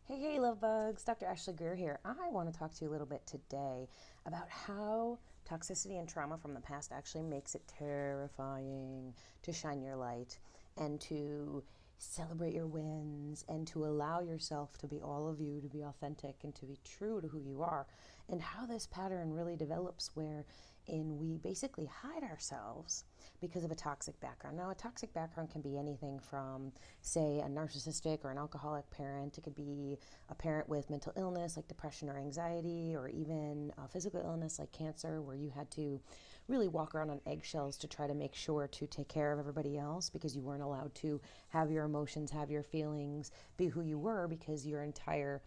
Hey, love bugs. Dr. Ashley Greer here. I want to talk to you a little bit today about how toxicity and trauma from the past actually makes it terrifying to shine your light and to celebrate your wins and to allow yourself to be all of you, to be authentic and to be true to who you are, and how this pattern really develops wherein we basically hide ourselves because of a toxic background. Now, a toxic background can be anything from, say, a narcissistic or an alcoholic parent. It could be a parent with mental illness like depression or anxiety, or even a physical illness like cancer, where you had to really walk around on eggshells to try to make sure to take care of everybody else because you weren't allowed to have your emotions, have your feelings, be who you were, because your entire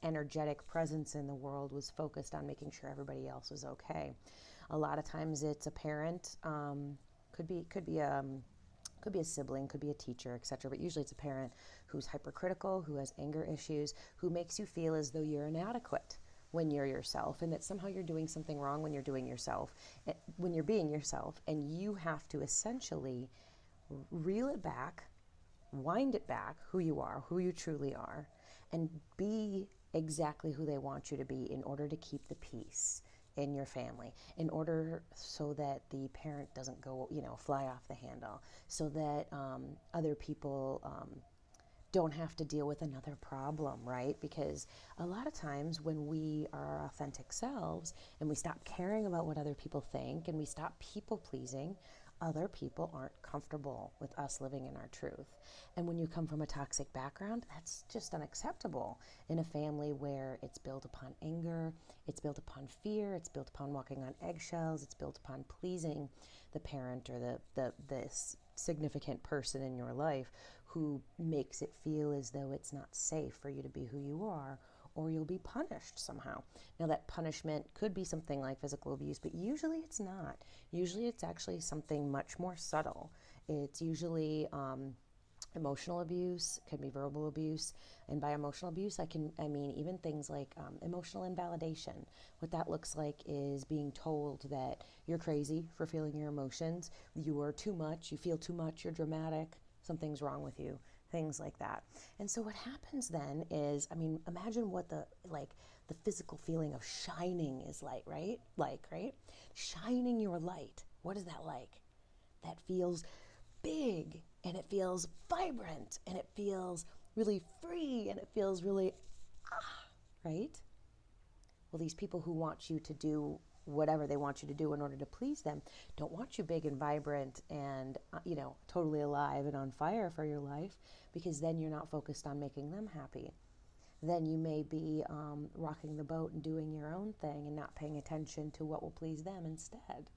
energetic presence in the world was focused on making sure everybody else was okay. A lot of times it's a parent, could be a sibling, could be a teacher, etc. But usually it's a parent who's hypercritical, who has anger issues, who makes you feel as though you're inadequate when you're yourself, and that somehow you're doing something wrong when you're doing yourself, when you're being yourself, and you have to essentially reel it back, wind it back, who you are, who you truly are, and be exactly who they want you to be in order to keep the peace in your family, in order so that the parent doesn't go, fly off the handle, so that other people don't have to deal with another problem, right? Because a lot of times when we are our authentic selves and we stop caring about what other people think and we stop people pleasing, other people aren't comfortable with us living in our truth. And when you come from a toxic background, that's just unacceptable in a family where it's built upon anger, it's built upon fear, it's built upon walking on eggshells, it's built upon pleasing the parent or the significant person in your life who makes it feel as though it's not safe for you to be who you are, or you'll be punished somehow. Now, that punishment could be something like physical abuse, but usually it's not. Usually it's actually something much more subtle. It's usually emotional abuse, could be verbal abuse, and by emotional abuse I mean even things like emotional invalidation. What that looks like is being told that you're crazy for feeling your emotions, you are too much, you feel too much, you're dramatic, something's wrong with you, things like that. And so what happens then is, imagine what the physical feeling of shining is like, right? Right? Shining your light. What is that like? That feels big, and it feels vibrant, and it feels really free, and it feels really right? Well, these people who want you to do whatever they want you to do in order to please them don't want you big and vibrant and totally alive and on fire for your life, because then you're not focused on making them happy. Then you may be rocking the boat and doing your own thing and not paying attention to what will please them instead.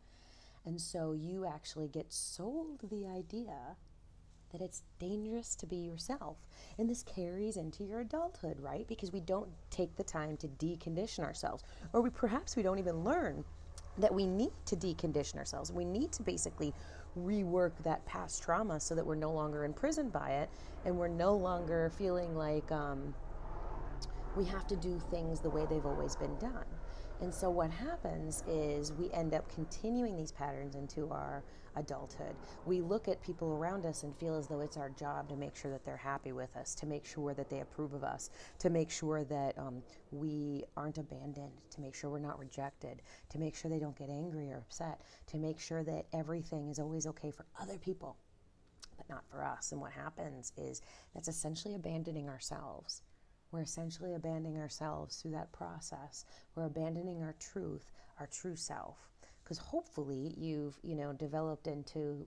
And so you actually get sold the idea that it's dangerous to be yourself. And this carries into your adulthood, right? Because we don't take the time to decondition ourselves, or we don't even learn that we need to decondition ourselves. We need to basically rework that past trauma so that we're no longer imprisoned by it, and we're no longer feeling like we have to do things the way they've always been done. And so what happens is we end up continuing these patterns into our adulthood. We look at people around us and feel as though it's our job to make sure that they're happy with us, to make sure that they approve of us, to make sure that we aren't abandoned, to make sure we're not rejected, to make sure they don't get angry or upset, to make sure that everything is always okay for other people, but not for us. And what happens is that's essentially abandoning ourselves. We're essentially abandoning ourselves through that process. We're abandoning our truth, our true self. Because hopefully you've, developed into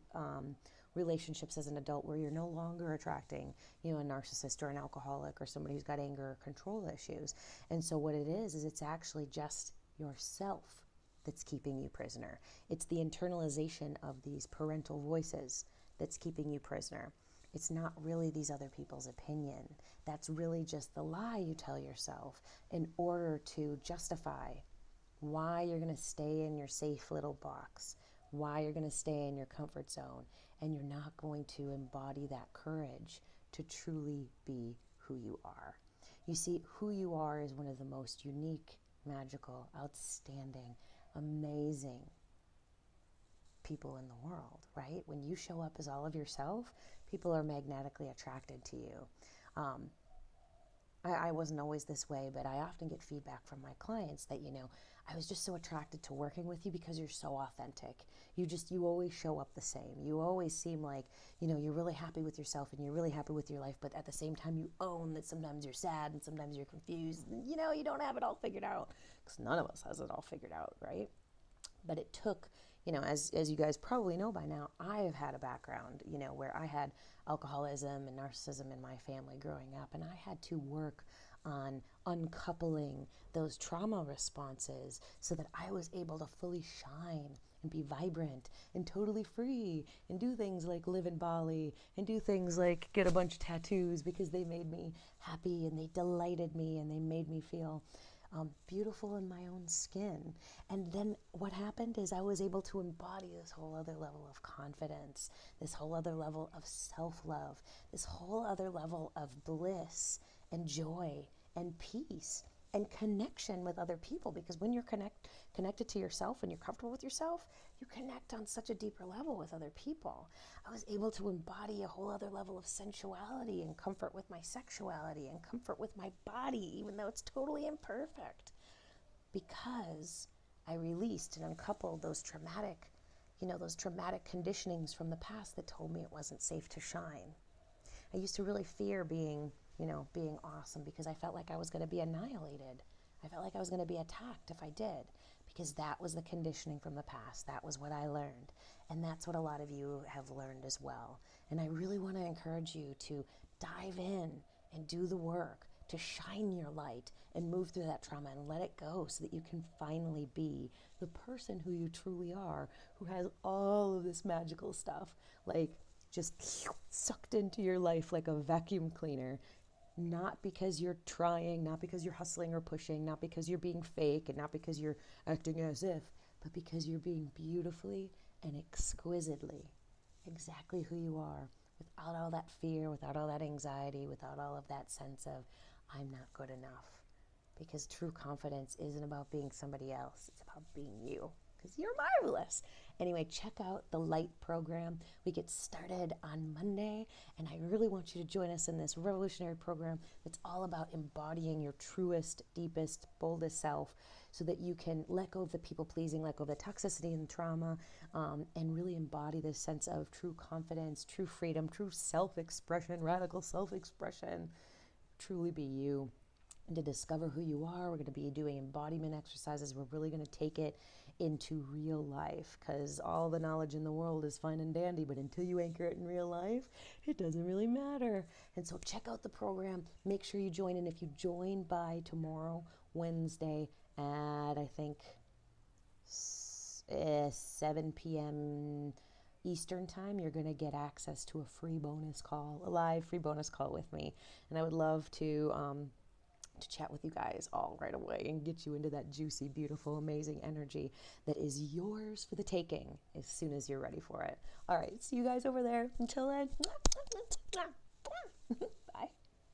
relationships as an adult where you're no longer attracting, a narcissist or an alcoholic or somebody who's got anger or control issues. And so what it is it's actually just yourself that's keeping you prisoner. It's the internalization of these parental voices that's keeping you prisoner. It's not really these other people's opinion. That's really just the lie you tell yourself in order to justify why you're going to stay in your safe little box, why you're going to stay in your comfort zone, and you're not going to embody that courage to truly be who you are. You see, who you are is one of the most unique, magical, outstanding, amazing people in the world, right? When you show up as all of yourself, people are magnetically attracted to you. I wasn't always this way, but I often get feedback from my clients that, I was just so attracted to working with you because you're so authentic. You always show up the same. You always seem like, you're really happy with yourself and you're really happy with your life, but at the same time you own that sometimes you're sad and sometimes you're confused. And, you don't have it all figured out, because none of us has it all figured out, right? But it took, as you guys probably know by now, I have had a background, where I had alcoholism and narcissism in my family growing up, and I had to work on uncoupling those trauma responses so that I was able to fully shine and be vibrant and totally free and do things like live in Bali and do things like get a bunch of tattoos because they made me happy and they delighted me and they made me feel beautiful in my own skin. And then what happened is I was able to embody this whole other level of confidence, this whole other level of self-love, this whole other level of bliss and joy and peace and connection with other people. Because when you're connected to yourself and you're comfortable with yourself, you connect on such a deeper level with other people. I was able to embody a whole other level of sensuality and comfort with my sexuality and comfort with my body, even though it's totally imperfect, because I released and uncoupled those traumatic conditionings from the past that told me it wasn't safe to shine. I used to really fear being awesome because I felt like I was going to be annihilated. I felt like I was going to be attacked if I did, because that was the conditioning from the past. That was what I learned. And that's what a lot of you have learned as well. And I really want to encourage you to dive in and do the work, to shine your light and move through that trauma and let it go so that you can finally be the person who you truly are, who has all of this magical stuff, like just sucked into your life like a vacuum cleaner. Not because you're trying, not because you're hustling or pushing, not because you're being fake and not because you're acting as if, but because you're being beautifully and exquisitely exactly who you are, without all that fear, without all that anxiety, without all of that sense of, I'm not good enough. Because true confidence isn't about being somebody else, it's about being you, because you're marvelous. Anyway, check out the Light program. We get started on Monday, and I really want you to join us in this revolutionary program that's all about embodying your truest, deepest, boldest self so that you can let go of the people-pleasing, let go of the toxicity and trauma, and really embody this sense of true confidence, true freedom, true self-expression, radical self-expression. Truly be you. And to discover who you are, we're going to be doing embodiment exercises. We're really going to take it into real life, because all the knowledge in the world is fine and dandy, but until you anchor it in real life, it doesn't really matter. And so check out the program. Make sure you join. And if you join by tomorrow, Wednesday, at I think 7 p.m. Eastern time, you're going to get access to a free bonus call, a live free bonus call with me. And I would love to chat with you guys all right away and get you into that juicy, beautiful, amazing energy that is yours for the taking as soon as you're ready for it. All right, see you guys over there. Until then.